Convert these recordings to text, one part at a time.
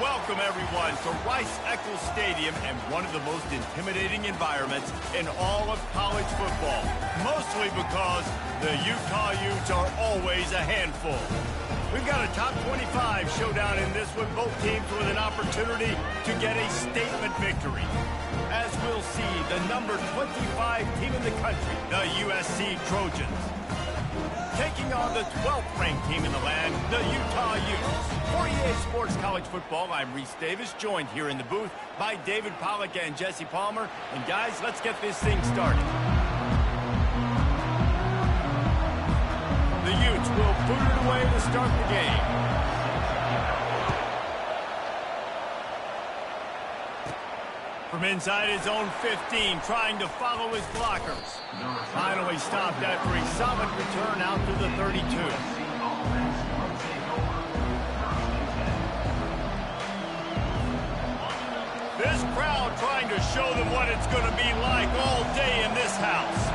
welcome everyone to Rice-Eccles Stadium and one of the most intimidating environments in all of college football. Mostly because the Utah Utes are always a handful. We've got a top 25 showdown in this one, both teams with an opportunity to get a statement victory. As we'll see, the number 25 team in the country, the USC Trojans, taking on the 12th ranked team in the land, the Utah Utes. For EA Sports College Football, I'm Reese Davis, joined here in the booth by David Pollack and Jesse Palmer. And guys, let's get this thing started. The Utes will boot it away to start the game. From inside his own 15, trying to follow his blockers. Finally stopped after a solid return out to the 32. This crowd trying to show them what it's going to be like all day in this house.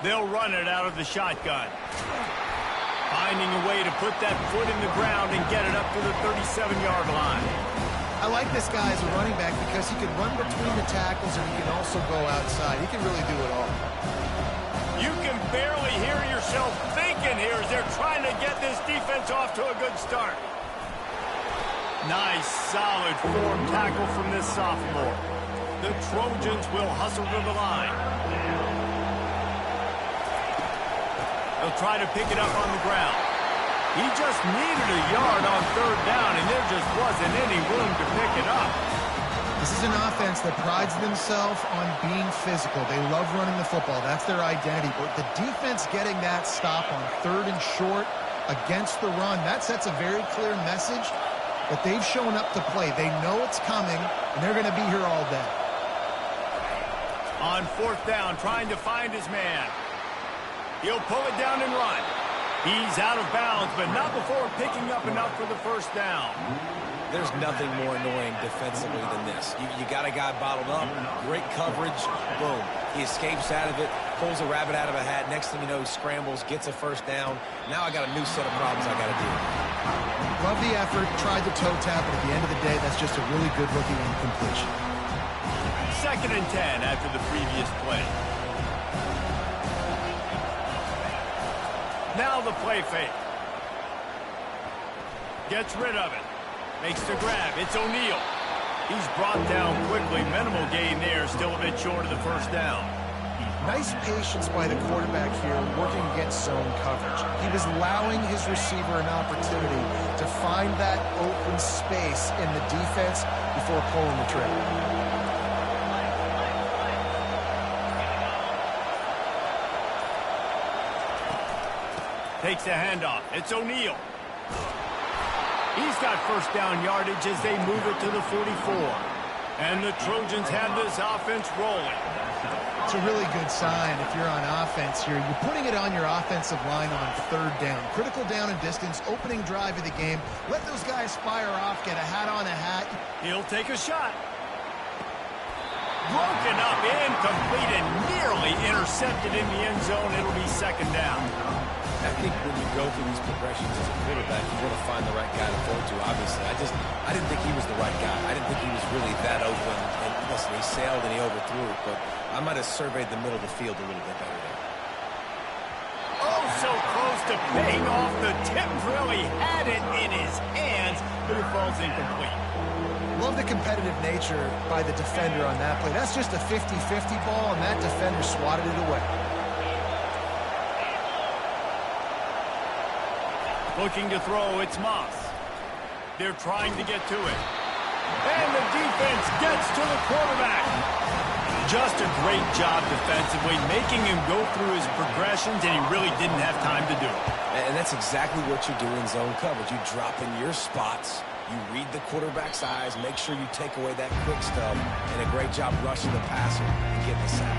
They'll run it out of the shotgun. Finding a way to put that foot in the ground and get it up to the 37-yard line. I like this guy as a running back because he can run between the tackles and he can also go outside. He can really do it all. You can barely hear yourself thinking here as they're trying to get this defense off to a good start. Nice, solid form tackle from this sophomore. The Trojans will hustle to the line. They'll try to pick it up on the ground. He just needed a yard on third down, and there just wasn't any room to pick it up. This is an offense that prides themselves on being physical. They love running the football. That's their identity. But the defense getting that stop on third and short against the run, that sets a very clear message that they've shown up to play. They know it's coming, and they're going to be here all day. On fourth down, trying to find his man. He'll pull it down and run. He's out of bounds, but not before picking up enough for the first down. There's nothing more annoying defensively than this. You got a guy bottled up, great coverage, boom. He escapes out of it, pulls a rabbit out of a hat. Next thing you know, he scrambles, gets a first down. Now I got a new set of problems I got to deal with. Love the effort, tried the toe tap, but at the end of the day, that's just a really good looking incompletion. 2nd and 10 after the previous play. Now the play fake. Gets rid of it. Makes the grab. It's O'Neal. He's brought down quickly. Minimal gain there. Still a bit short of the first down. Nice patience by the quarterback here, working against zone coverage. He was allowing his receiver an opportunity to find that open space in the defense before pulling the trigger. Takes the handoff. It's O'Neal. He's got first down yardage as they move it to the 44. And the Trojans have this offense rolling. It's a really good sign if you're on offense here. You're putting it on your offensive line on third down. Critical down and distance, opening drive of the game. Let those guys fire off, get a hat on a hat. He'll take a shot. Broken up, incomplete, and nearly intercepted in the end zone. It'll be second down. I think when you go through these progressions as a quarterback, you want to find the right guy to throw to, obviously. I didn't think he was the right guy. I didn't think he was really that open. And listen, he sailed and he overthrew it, but I might have surveyed the middle of the field a little bit better there. Oh, so close to paying off. The tip really had it in his hands, but it falls incomplete. Love the competitive nature by the defender on that play. That's just a 50-50 ball, and that defender swatted it away. Looking to throw, it's Moss. They're trying to get to it. And the defense gets to the quarterback. Just a great job defensively, making him go through his progressions, and he really didn't have time to do it. And that's exactly what you do in zone coverage. You drop in your spots, you read the quarterback's eyes, make sure you take away that quick stuff, and a great job rushing the passer and getting the sack.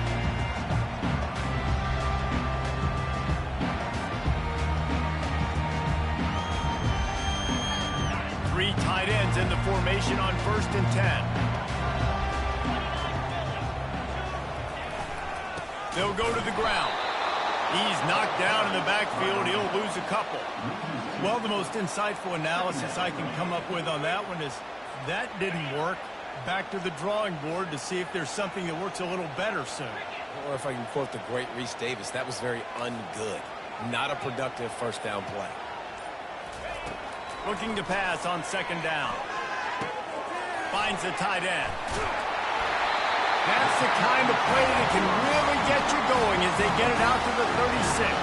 Three tight ends in the formation on 1st and 10. They'll go to the ground. He's knocked down in the backfield. He'll lose a couple. Well, the most insightful analysis I can come up with on that one is that didn't work. Back to the drawing board to see if there's something that works a little better soon. Or if I can quote the great Reese Davis, that was very ungood. Not a productive first down play. Looking to pass on second down. Finds a tight end. That's the kind of play that can really get you going as they get it out to the 36.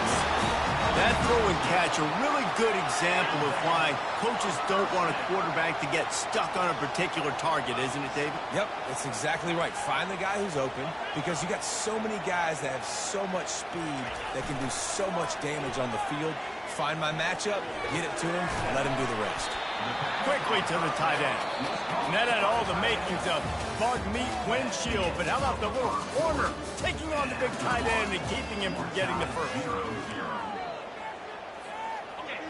That throw and catch, a really good example of why coaches don't want a quarterback to get stuck on a particular target, isn't it, David? Yep, that's exactly right. Find the guy who's open, because you got so many guys that have so much speed that can do so much damage on the field. Find my matchup, get it to him, and let him do the rest. Quickly to the tight end. And that had all the makings of bug meat windshield, but how about the little corner taking on the big tight end and keeping him from getting the first?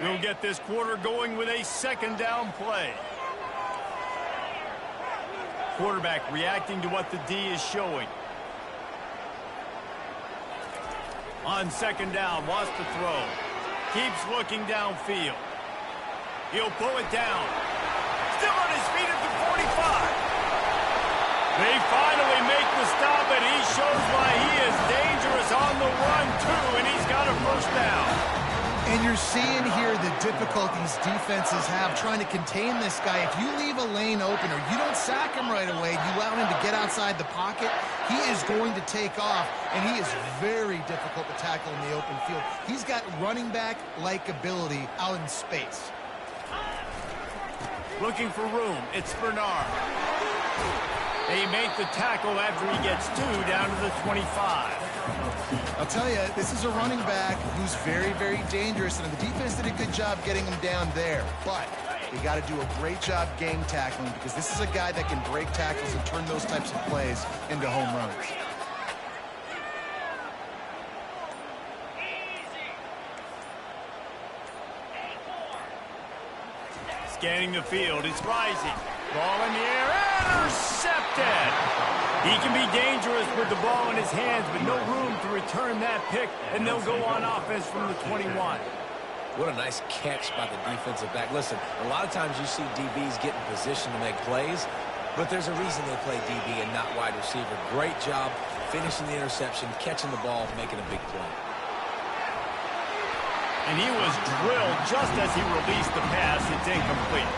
We'll get this quarter going with a second down play. Quarterback reacting to what the D is showing. On second down, wants to throw. Keeps looking downfield. He'll pull it down. Still on his feet at the 45. They finally make the stop, and he shows why he is dangerous on the run, too, and he's got a first down. And you're seeing here the difficulties defenses have trying to contain this guy. If you leave a lane open or you don't sack him right away, you allow him to get outside the pocket, he is going to take off, and he is very difficult to tackle in the open field. He's got running back-like ability out in space. Looking for room. It's Bernard. They make the tackle after he gets two down to the 25. I'll tell you, this is a running back who's very, very dangerous, and the defense did a good job getting him down there. But you got to do a great job game tackling, because this is a guy that can break tackles and turn those types of plays into home runs. Scanning the field, it's rising. Ball in the air, intercepted! He can be dangerous with the ball in his hands, but no room to return that pick, and they'll go on offense from the 21. What a nice catch by the defensive back. Listen, a lot of times you see DBs get in position to make plays, but there's a reason they play DB and not wide receiver. Great job finishing the interception, catching the ball, making a big play. And he was drilled just as he released the pass. It's incomplete.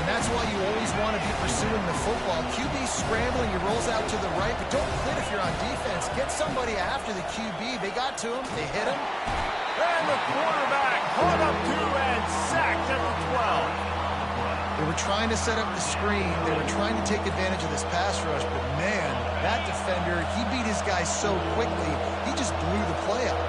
And that's why you always want to be pursuing the football. QB scrambling, he rolls out to the right, but don't quit if you're on defense. Get somebody after the QB. They got to him. They hit him. And the quarterback caught up to and sacked at the 12. They were trying to set up the screen. They were trying to take advantage of this pass rush, but man, that defender, he beat his guy so quickly, he just blew the play up.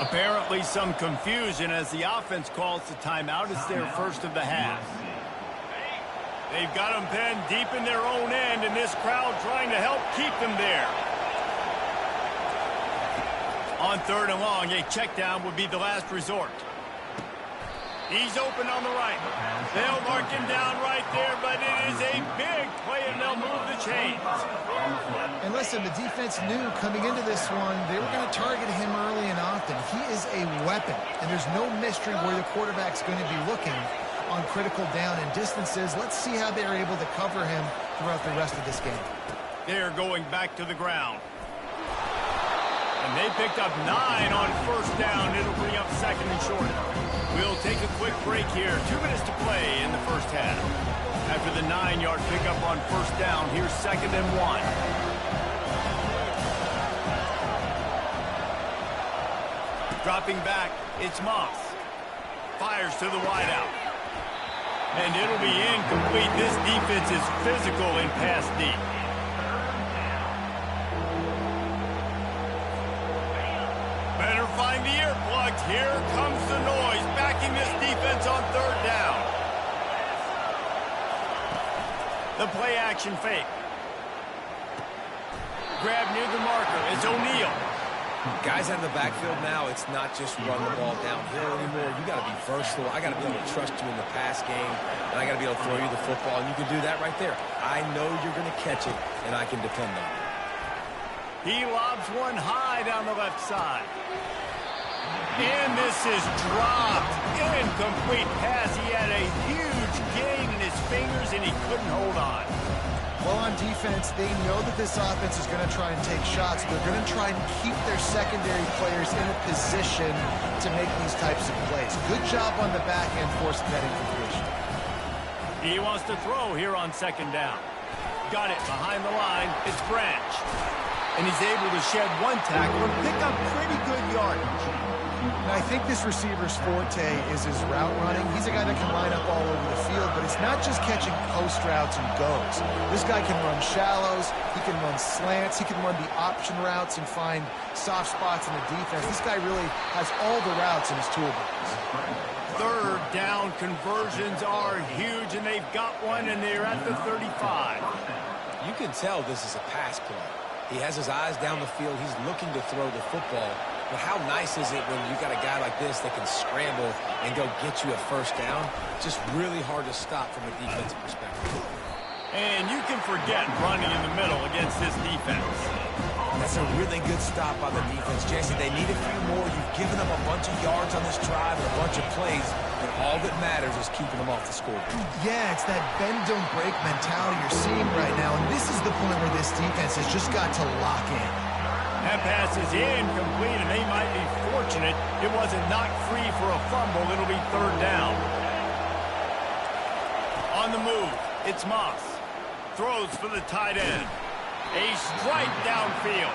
Apparently some confusion as the offense calls the timeout. It's their first of the half. They've got them pinned deep in their own end, and this crowd trying to help keep them there. On third and long, a check down would be the last resort. He's open on the right. They'll mark him down right there, but it is a big play, and they'll move the chains. And listen, the defense knew coming into this one, they were going to target him early and often. He is a weapon, and there's no mystery where the quarterback's going to be looking on critical down and distances. Let's see how they're able to cover him throughout the rest of this game. They're going back to the ground. And they picked up 9 on first down. It'll bring up second and short. We'll take a quick break here. 2 minutes to play in the first half. After the 9-yard pickup on first down, here's second and 1. Dropping back, it's Moss. Fires to the wideout. And it'll be incomplete. This defense is physical in pass deep. Better find the earplugs. Here comes the noise, backing this defense on third down. The play action fake. Grab near the marker. It's O'Neal. Guys out of the backfield now, it's not just run the ball downhill anymore. You got to be versatile. I got to be able to trust you in the pass game, and I got to be able to throw you the football, and you can do that right there. I know you're going to catch it, and I can depend on it. He lobs one high down the left side. And this is dropped. Incomplete pass. He had a huge gain in his fingers, and he couldn't hold on. Well, on defense, they know that this offense is going to try and take shots. They're going to try and keep their secondary players in a position to make these types of plays. Good job on the back end forcing that incompletion. He wants to throw here on second down. Got it behind the line. It's Branch. And he's able to shed one tackle and pick up pretty good yardage. And I think this receiver's forte is his route running. He's a guy that can line up all over the field, but it's not just catching post routes and goes. This guy can run shallows, he can run slants, he can run the option routes and find soft spots in the defense. This guy really has all the routes in his toolbox. Third down conversions are huge, and they've got one, and they're at the 35. You can tell this is a pass play. He has his eyes down the field. He's looking to throw the football. But how nice is it when you got a guy like this that can scramble and go get you a first down? Just really hard to stop from a defensive perspective. And you can forget running in the middle against this defense. That's a really good stop on the defense, Jason. They need a few more. You've given them a bunch of yards on this drive and a bunch of plays, but all that matters is keeping them off the scoreboard. Yeah, it's that bend, don't break mentality you're seeing right now, and this is the point where this defense has just got to lock in. That pass is incomplete, and they might be fortunate it wasn't knocked free for a fumble. It'll be third down. On the move, it's Moss. Throws for the tight end. A strike downfield.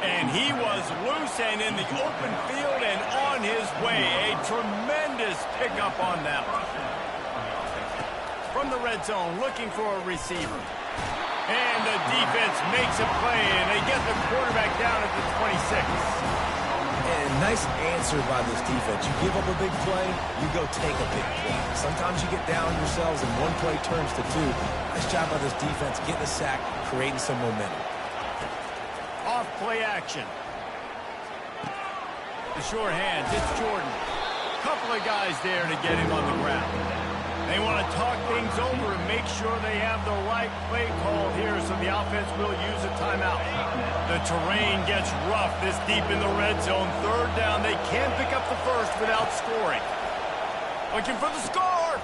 And he was loose and in the open field and on his way. A tremendous pickup on that one. From the red zone, looking for a receiver. And the defense makes a play, and they get the quarterback down at the 26. And nice answer by this defense. You give up a big play, you go take a big play. Sometimes you get down yourselves and one play turns to two. Nice job by this defense getting a sack, creating some momentum. Off play action. The sure hands, it's Jordan. Couple of guys there to get him on the ground. They want to talk things over and make sure they have the right play call here, so the offense will use a timeout. The terrain gets rough this deep in the red zone. Third down, they can't pick up the first without scoring. Looking for the score.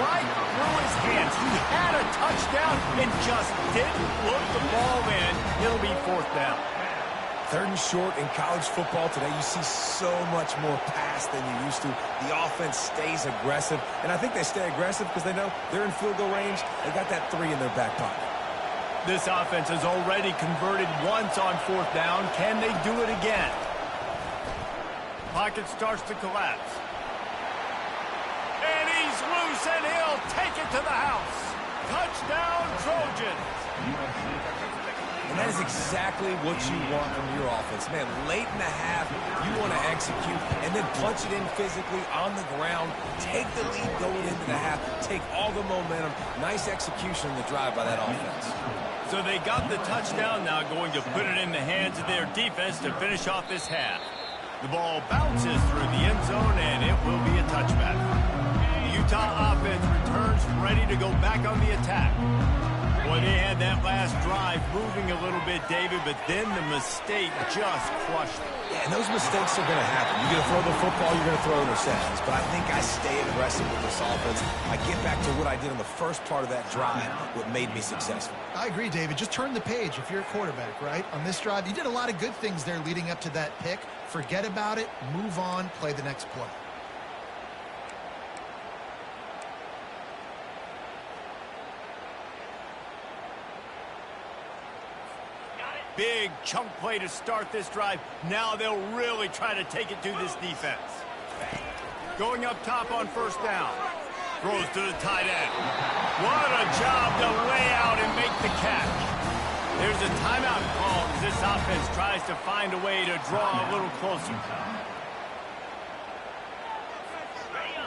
Right through his hands. He had a touchdown and just didn't look the ball in. It'll be fourth down. Third and short in college football today, you see so much more pass than you used to. The offense stays aggressive, and I think they stay aggressive because they know they're in field goal range. They got that 3 in their back pocket. This offense has already converted once on fourth down. Can they do it again? Pocket starts to collapse. And he's loose, and he'll take it to the house. Touchdown, Trojans. And that is exactly what you want from your offense. Man, late in the half, you want to execute and then punch it in physically on the ground. Take the lead going into the half. Take all the momentum. Nice execution on the drive by that offense. So they got the touchdown, now going to put it in the hands of their defense to finish off this half. The ball bounces through the end zone, and it will be a touchback. The Utah offense returns ready to go back on the attack. Boy, they had that last drive moving a little bit, David, but then the mistake just crushed them. Yeah, and those mistakes are going to happen. You're going to throw the football, you're going to throw interceptions. But I think I stay aggressive with this offense. I get back to what I did in the first part of that drive, what made me successful. I agree, David. Just turn the page if you're a quarterback, right? On this drive, you did a lot of good things there leading up to that pick. Forget about it, move on, play the next play. Big chunk play to start this drive. Now they'll really try to take it to this defense. Going up top on first down. Throws to the tight end. What a job to lay out and make the catch. There's a timeout call as this offense tries to find a way to draw a little closer.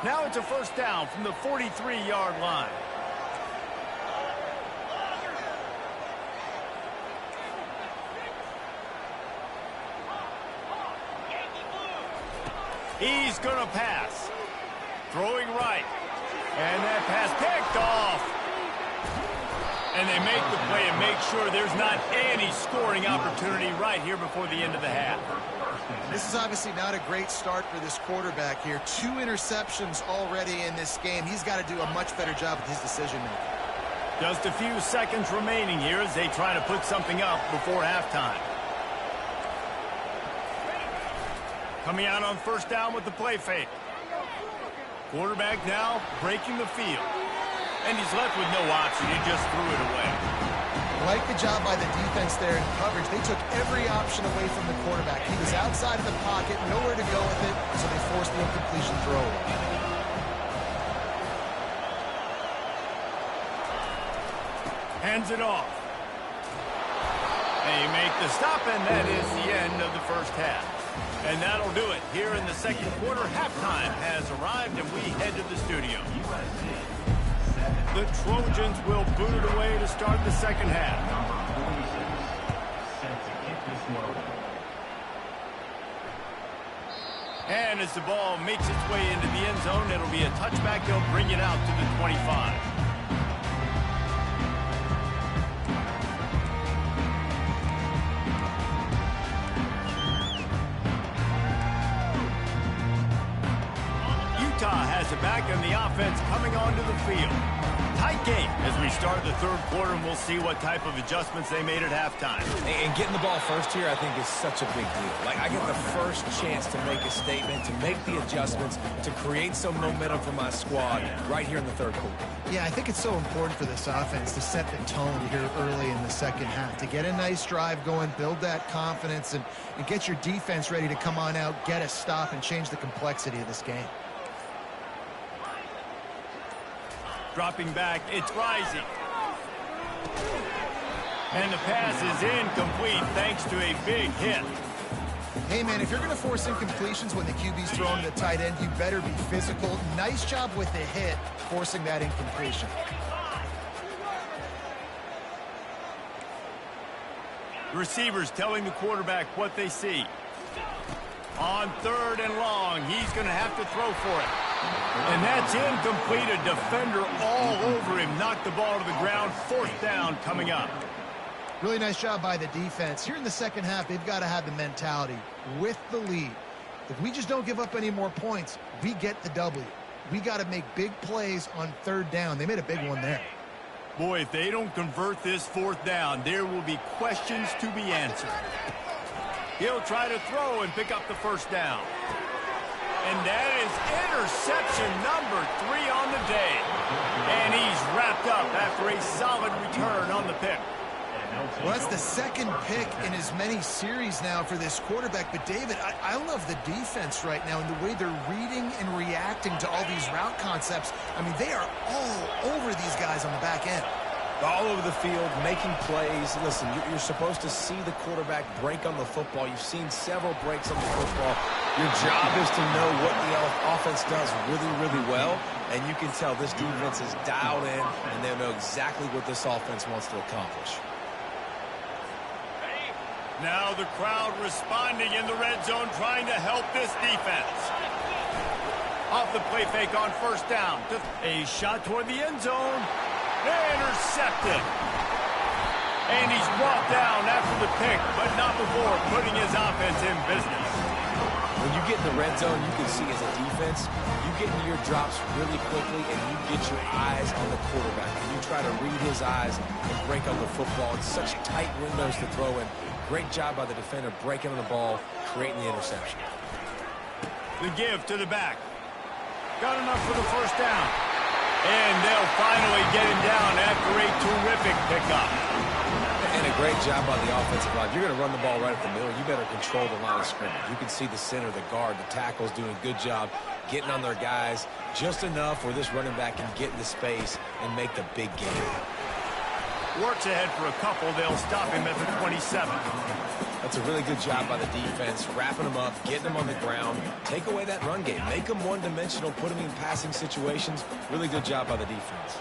Now it's a first down from the 43-yard line. He's going to pass. Throwing right. And that pass picked off. And they make the play and make sure there's not any scoring opportunity right here before the end of the half. This is obviously not a great start for this quarterback here. 2 interceptions already in this game. He's got to do a much better job with his decision-making. Just a few seconds remaining here as they try to put something up before halftime. Coming out on first down with the play fake. Quarterback now breaking the field. And he's left with no option. He just threw it away. Like the job by the defense there in coverage. They took every option away from the quarterback. He was outside of the pocket, nowhere to go with it, so they forced the incompletion throw. Hands it off. They make the stop, and that is the end of the first half. And that'll do it. Here in the second quarter, halftime has arrived, and we head to the studio. The Trojans will boot it away to start the second half. And as the ball makes its way into the end zone, it'll be a touchback. They'll bring it out to the 25. Utah has it back, and the offense coming onto the field. Tight game as we start the third quarter, and we'll see what type of adjustments they made at halftime. And getting the ball first here, I think, is such a big deal. Like, I get the first chance to make a statement, to make the adjustments, to create some momentum for my squad right here in the third quarter. Yeah, I think it's so important for this offense to set the tone here early in the second half, to get a nice drive going, build that confidence, and get your defense ready to come on out, get a stop, and change the complexity of this game. Dropping back, it's rising. And the pass is incomplete thanks to a big hit. Hey, man, if you're going to force incompletions when the QB's throwing to the tight end, you better be physical. Nice job with the hit, forcing that incompletion. Receivers telling the quarterback what they see. On third and long, he's going to have to throw for it. And that's incomplete. A defender all over him. Knocked the ball to the ground. Fourth down coming up. Really nice job by the defense. Here in the second half, they've got to have the mentality with the lead. If we just don't give up any more points, we get the W. We got to make big plays on third down. They made a big one there. Boy, if they don't convert this fourth down, there will be questions to be answered. He'll try to throw and pick up the first down. And that is interception number 3 on the day. And he's wrapped up after a solid return on the pick. Well, that's the second pick in as many series now for this quarterback. But, David, I love the defense right now and the way they're reading and reacting to all these route concepts. I mean, they are all over these guys on the back end. All over the field, making plays. Listen, you're supposed to see the quarterback break on the football. You've seen several breaks on the football. Your job is to know what the offense does really, really well. And you can tell this defense is dialed in, and they know exactly what this offense wants to accomplish. Now the crowd responding in the red zone, trying to help this defense. Off the play fake on first down. A shot toward the end zone. Intercepted. And he's brought down after the pick, but not before putting his offense in business. When you get in the red zone, you can see as a defense, you get into your drops really quickly and you get your eyes on the quarterback. And you try to read his eyes and break on the football. It's such tight windows to throw in. Great job by the defender breaking on the ball, creating the interception. The give to the back. Got enough for the first down. And they'll finally get him down after a terrific pickup. And a great job by the offensive line. You're going to run the ball right at the middle. You better control the line of scrimmage. You can see the center, the guard, the tackles doing a good job getting on their guys just enough where this running back can get into space and make the big game. Works ahead for a couple. They'll stop him at the 27. That's a really good job by the defense, wrapping them up, getting them on the ground, take away that run game, make them one-dimensional, put them in passing situations. Really good job by the defense.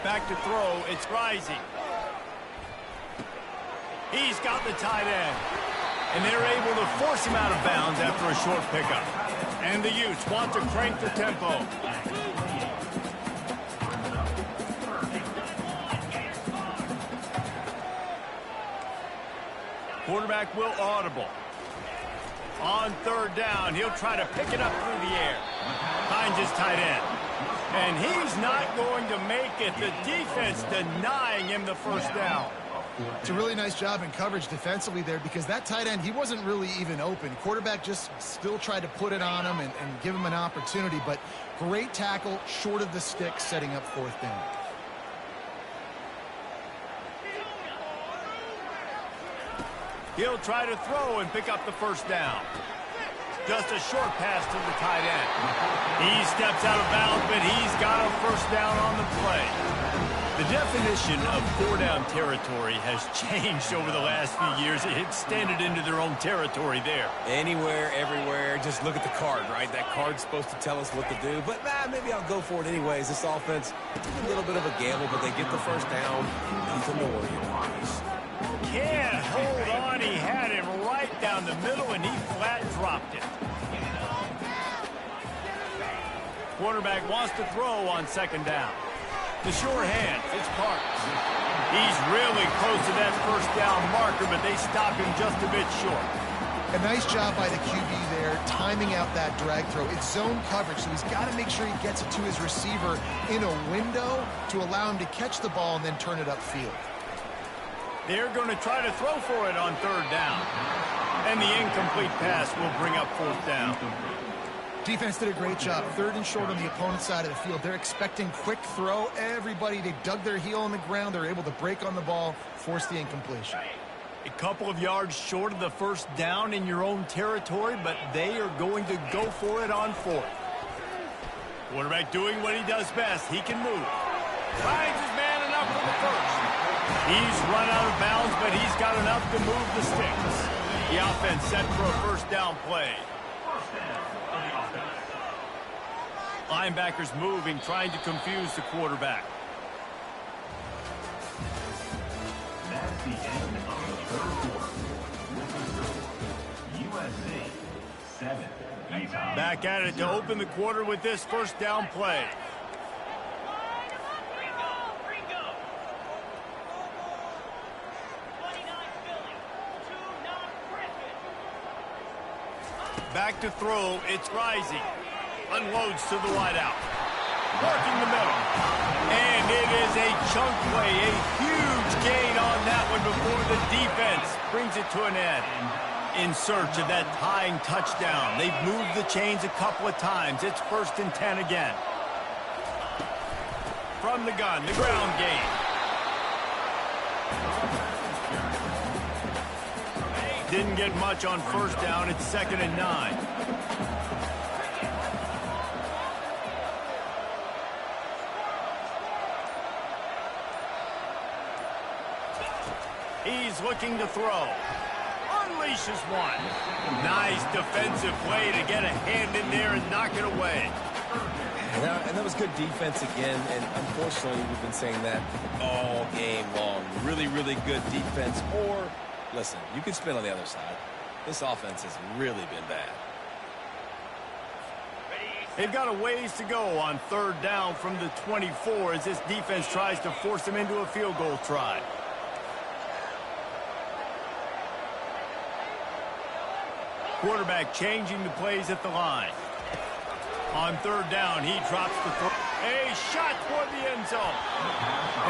Back to throw, it's rising. He's got the tight end. And they're able to force him out of bounds after a short pickup. And the Utes want to crank the tempo. Quarterback will audible. On third down, he'll try to pick it up through the air. Finds his tight end. And he's not going to make it. The defense denying him the first down. It's a really nice job in coverage defensively there because that tight end, he wasn't really even open. Quarterback just still tried to put it on him and give him an opportunity, but great tackle short of the stick, setting up fourth down. He'll try to throw and pick up the first down. Just a short pass to the tight end. He steps out of bounds, but he's got a first down on the play. The definition of four-down territory has changed over the last few years. It extended into their own territory there. Anywhere, everywhere, just look at the card, right? That card's supposed to tell us what to do, but maybe I'll go for it anyways. This offense, a little bit of a gamble, but they get the first down. Nothing to worry about. Can't hold on. He had him right down the middle, and he flat dropped it. Quarterback wants to throw on second down. The sure hand, it's Parks. He's really close to that first down marker, but they stop him just a bit short. A nice job by the QB there, timing out that drag throw. It's zone coverage, so he's got to make sure he gets it to his receiver in a window to allow him to catch the ball and then turn it upfield. They're going to try to throw for it on third down. And the incomplete pass will bring up fourth down. Defense did a great job. Third and short on the opponent's side of the field. They're expecting quick throw. Everybody, they dug their heel on the ground. They're able to break on the ball, force the incompletion. A couple of yards short of the first down in your own territory, but they are going to go for it on fourth. Quarterback doing what he does best. He can move. Finds his man enough for the first. He's run out of bounds, but he's got enough to move the sticks. The offense set for a first down play. Linebackers moving, trying to confuse the quarterback. That's the end of the third quarter. USA 7. Back at it to open the quarter with this first down play. Back to throw, it's Rising. Unloads to the wideout. Working the middle. And it is a chunk play, a huge gain on that one before the defense brings it to an end. In search of that tying touchdown. They've moved the chains a couple of times. It's 1st and 10 again. From the gun, the ground game. Didn't get much on first down. It's 2nd and 9. He's looking to throw. Unleashes one. Nice defensive play to get a hand in there and knock it away. And that was good defense again, and unfortunately we've been saying that all game long. Really, really good defense. Or, listen, you can spin on the other side. This offense has really been bad. They've got a ways to go on third down from the 24 as this defense tries to force them into a field goal try. Quarterback changing the plays at the line. On third down, he drops the throw. A shot toward the end zone.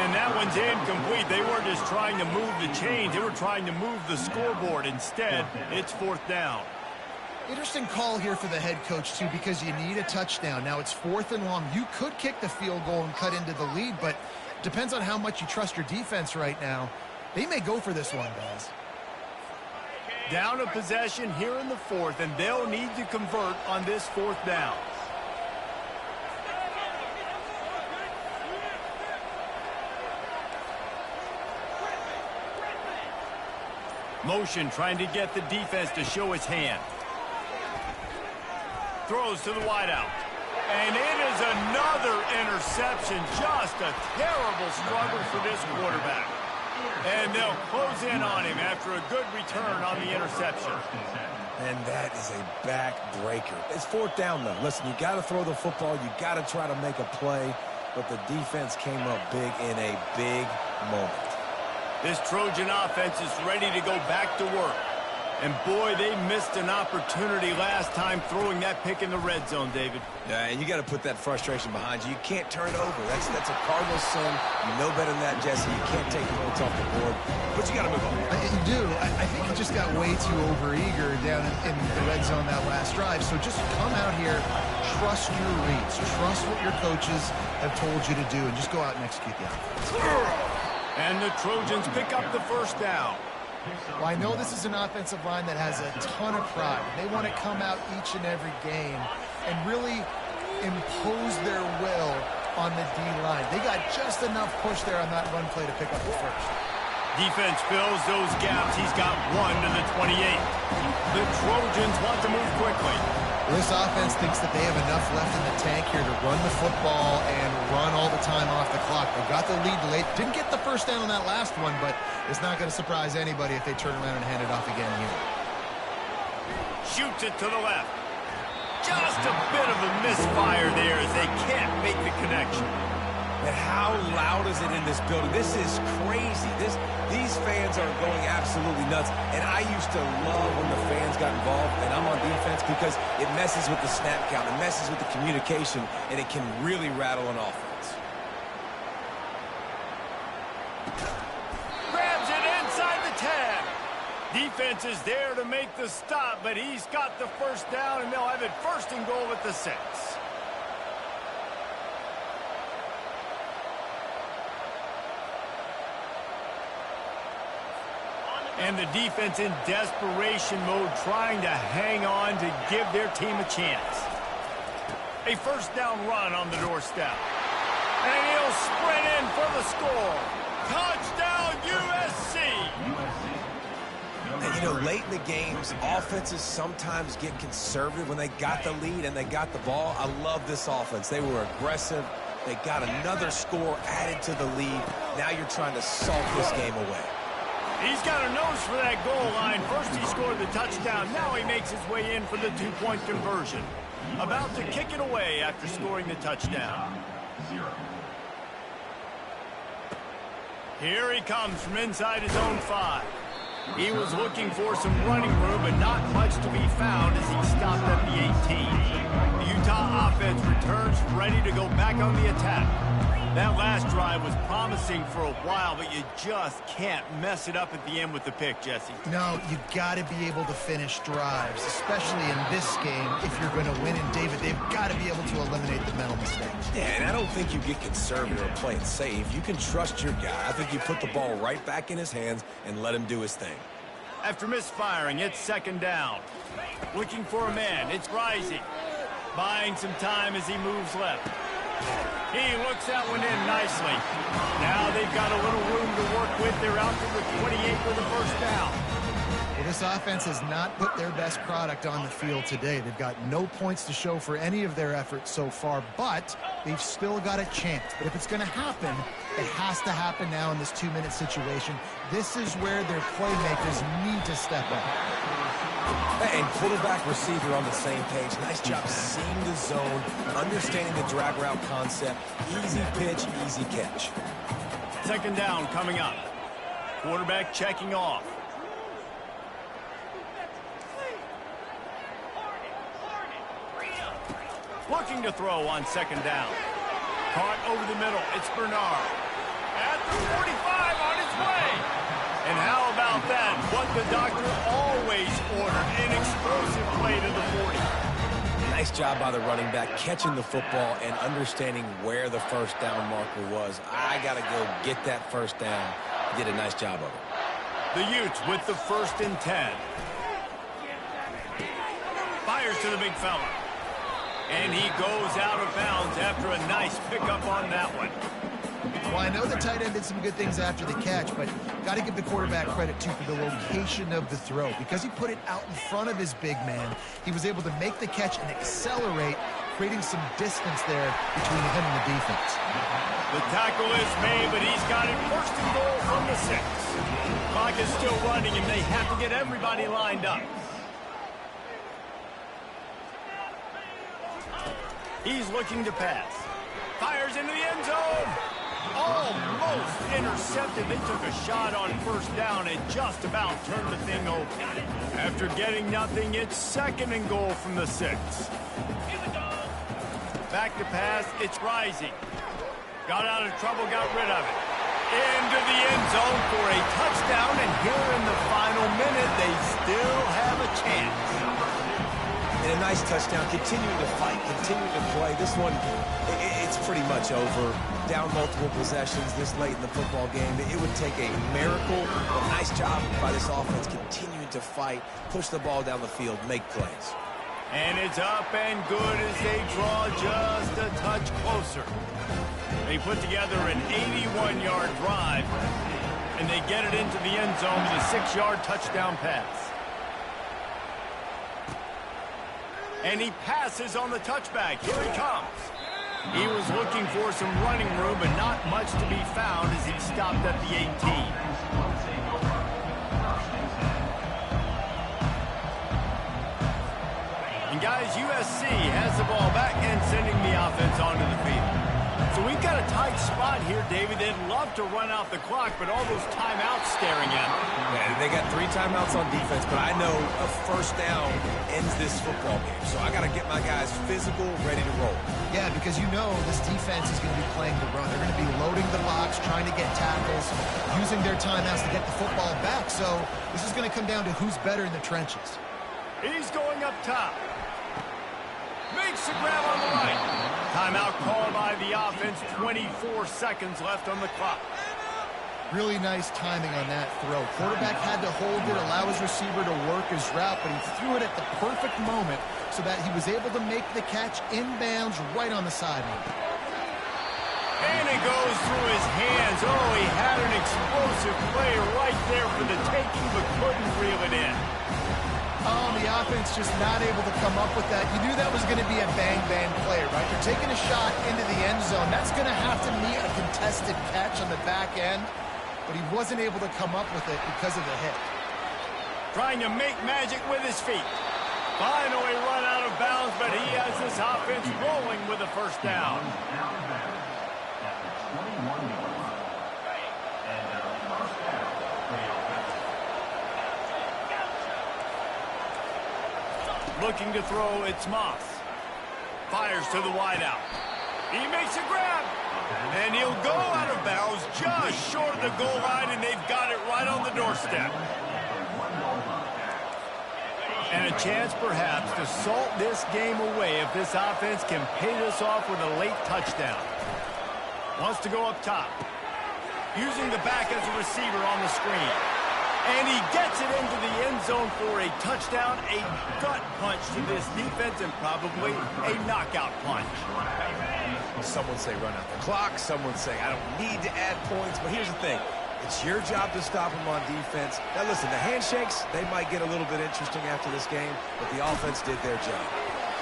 And that one's incomplete. They weren't just trying to move the chains. They were trying to move the scoreboard. Instead, it's 4th down. Interesting call here for the head coach, too, because you need a touchdown. Now it's 4th and long. You could kick the field goal and cut into the lead, but depends on how much you trust your defense right now. They may go for this one, guys. Down a possession here in the 4th, and they'll need to convert on this 4th down. Motion trying to get the defense to show its hand. Throws to the wideout. And it is another interception. Just a terrible struggle for this quarterback. And they'll close in on him after a good return on the interception. And that is a back-breaker. It's fourth down, though. Listen, you got to throw the football. You got to try to make a play. But the defense came up big in a big moment. This Trojan offense is ready to go back to work. And, boy, they missed an opportunity last time throwing that pick in the red zone, David. Yeah, and you got to put that frustration behind you. You can't turn it over. That's a cardinal sin. You know better than that, Jesse. You can't take points off the board. But you got to move on. You do. I think he just got way too overeager down in the red zone that last drive. So just come out here, trust your reads, trust what your coaches have told you to do, and just go out and execute the offense. And the Trojans pick up the first down. Well, I know this is an offensive line that has a ton of pride. They want to come out each and every game and really impose their will on the D-line. They got just enough push there on that run play to pick up the first. Defense fills those gaps. He's got 1 to the 28. The Trojans want to move quickly. This offense thinks that they have enough left in the tank here to run the football and run all the time off the clock. They got the lead late. Didn't get the first down on that last one, but it's not going to surprise anybody if they turn around and hand it off again here. Shoots it to the left. Just a bit of a misfire there as they can't make the connection. And how loud is it in this building? This is crazy. These fans are going absolutely nuts. And I used to love when the fans got involved, and I'm on defense because it messes with the snap count. It messes with the communication, and it can really rattle an offense. Grabs it inside the 10. Defense is there to make the stop, but he's got the first down, and they'll have it first and goal at the 6. And the defense in desperation mode, trying to hang on to give their team a chance. A first down run on the doorstep. And he'll sprint in for the score. Touchdown, USC! And, you know, late in the games, offenses sometimes get conservative when they got the lead and they got the ball. I love this offense. They were aggressive. They got another score added to the lead. Now you're trying to salt this game away. He's got a nose for that goal line. First he scored the touchdown. Now he makes his way in for the two-point conversion. About to kick it away after scoring the touchdown. Here he comes from inside his own 5. He was looking for some running room, but not much to be found as he stopped at the 18. The Utah offense returns ready to go back on the attack. That last drive was promising for a while, but you just can't mess it up at the end with the pick, Jesse. No, you got to be able to finish drives, especially in this game if you're going to win. And, David, they've got to be able to eliminate the mental mistakes. Yeah, and I don't think you get conservative or play it safe. You can trust your guy. I think you put the ball right back in his hands and let him do his thing. After misfiring, it's second down. Looking for a man. It's Rising. Buying some time as he moves left. He looks that one in nicely. Now they've got a little room to work with. They're out to the 28 for the first down. Well, this offense has not put their best product on the field today. They've got no points to show for any of their efforts so far, but they've still got a chance. But if it's going to happen, it has to happen now in this 2-minute situation. This is where their playmakers need to step up. And quarterback, receiver on the same page. Nice job seeing the zone, understanding the drag route concept. Easy pitch, easy catch. Second down coming up. Quarterback checking off. Looking to throw on second down. Caught over the middle. It's Bernard. At the 45 on his way. And how about that? What the doctor always ordered, an explosive play to the 40. Nice job by the running back, catching the football and understanding where the first down marker was. I got to go get that first down. He did a nice job of it. The Utes with the 1st and 10. Fires to the big fella. And he goes out of bounds after a nice pickup on that one. Well, I know the tight end did some good things after the catch, but got to give the quarterback credit, too, for the location of the throw. Because he put it out in front of his big man, he was able to make the catch and accelerate, creating some distance there between him and the defense. The tackle is made, but he's got it first and goal from the 6. Clock is still running, and they have to get everybody lined up. He's looking to pass. Fires into the end zone. Almost intercepted. They took a shot on first down and just about turned the thing over. After getting nothing, it's second and goal from the 6. Back to pass. It's Rising. Got out of trouble, got rid of it. Into the end zone for a touchdown, and here in the final minute, they still have a chance. And a nice touchdown, continuing to fight, continuing to play. This one, it's pretty much over. Down multiple possessions this late in the football game. It would take a miracle, but a nice job by this offense continuing to fight, push the ball down the field, make plays. And it's up and good as they draw just a touch closer. They put together an 81-yard drive, and they get it into the end zone with a 6-yard touchdown pass. And he passes on the touchback. Here he comes. He was looking for some running room, but not much to be found as he stopped at the 18. And guys, USC has the ball back and sending the offense onto the field. So we've got a tight spot here, David. They'd love to run out the clock, but all those timeouts staring at them. Yeah, they got 3 timeouts on defense, but I know a first down ends this football game. So I got to get my guys physical, ready to roll. Yeah, because you know this defense is going to be playing the run. They're going to be loading the box, trying to get tackles, using their timeouts to get the football back. So this is going to come down to who's better in the trenches. He's going up top. Makes the grab on the right. Timeout called by the offense. 24 seconds left on the clock. Really nice timing on that throw. Quarterback had to hold it, allow his receiver to work his route, but he threw it at the perfect moment so that he was able to make the catch inbounds right on the sideline. And it goes through his hands. Oh, he had an explosive play right there for the taking, but couldn't reel it in. Oh, the offense just not able to come up with that. You knew that was going to be a bang-bang play, right? You're taking a shot into the end zone. That's going to have to meet a contested catch on the back end, but he wasn't able to come up with it because of the hit. Trying to make magic with his feet. Finally run out of bounds, but he has this offense rolling with a first down. Looking to throw, it's Moss. Fires to the wideout. He makes a grab. And he'll go out of bounds just short of the goal line, and they've got it right on the doorstep. And a chance, perhaps, to salt this game away if this offense can pay this off with a late touchdown. Wants to go up top. Using the back as a receiver on the screen. And he gets it into the end zone for a touchdown, a gut punch to this defense, and probably a knockout punch. Some would say run out the clock. Some would say I don't need to add points. But here's the thing. It's your job to stop them on defense. Now, listen, the handshakes, they might get a little bit interesting after this game, but the offense did their job.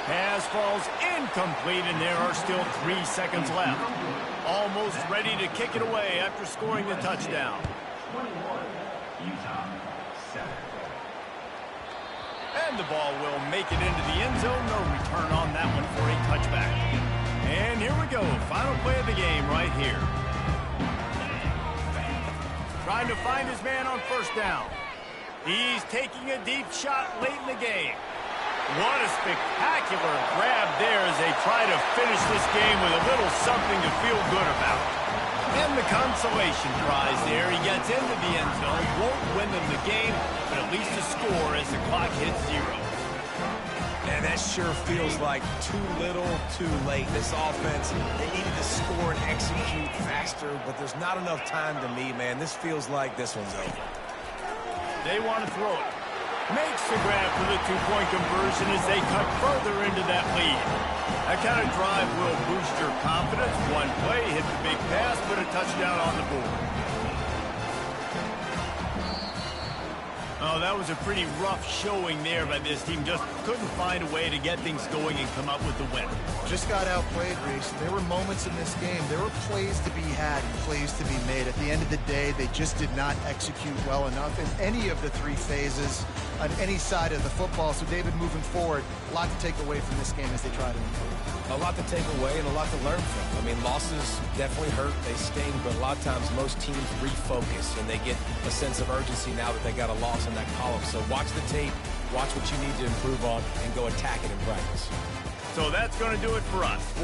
Pass falls incomplete, and there are still 3 seconds left. Almost ready to kick it away after scoring the touchdown. And the ball will make it into the end zone. No return on that one for a touchback. And here we go. Final play of the game right here. Trying to find his man on first down. He's taking a deep shot late in the game. What a spectacular grab there as they try to finish this game with a little something to feel good about. And the consolation prize there. He gets into the end zone, won't win them the game, but at least a score as the clock hits 0. And that sure feels like too little, too late. This offense, they needed to score and execute faster, but there's not enough time to me, man. This feels like this one's over. They want to throw it. Makes the grab for the 2-point conversion as they cut further into that lead. That kind of drive will boost your confidence. One play, hit the big pass, put a touchdown on the board. Oh, that was a pretty rough showing there by this team. Just couldn't find a way to get things going and come up with the win. Just got outplayed, Reese. There were moments in this game. There were plays to be had and plays to be made. At the end of the day, they just did not execute well enough in any of the three phases on any side of the football. So, David, moving forward, a lot to take away from this game as they try to improve. A lot to take away and a lot to learn from. I mean, losses definitely hurt. They sting, but a lot of times most teams refocus and they get a sense of urgency now that they got a loss in that column. So watch the tape, watch what you need to improve on, and go attack it in practice. So that's going to do it for us.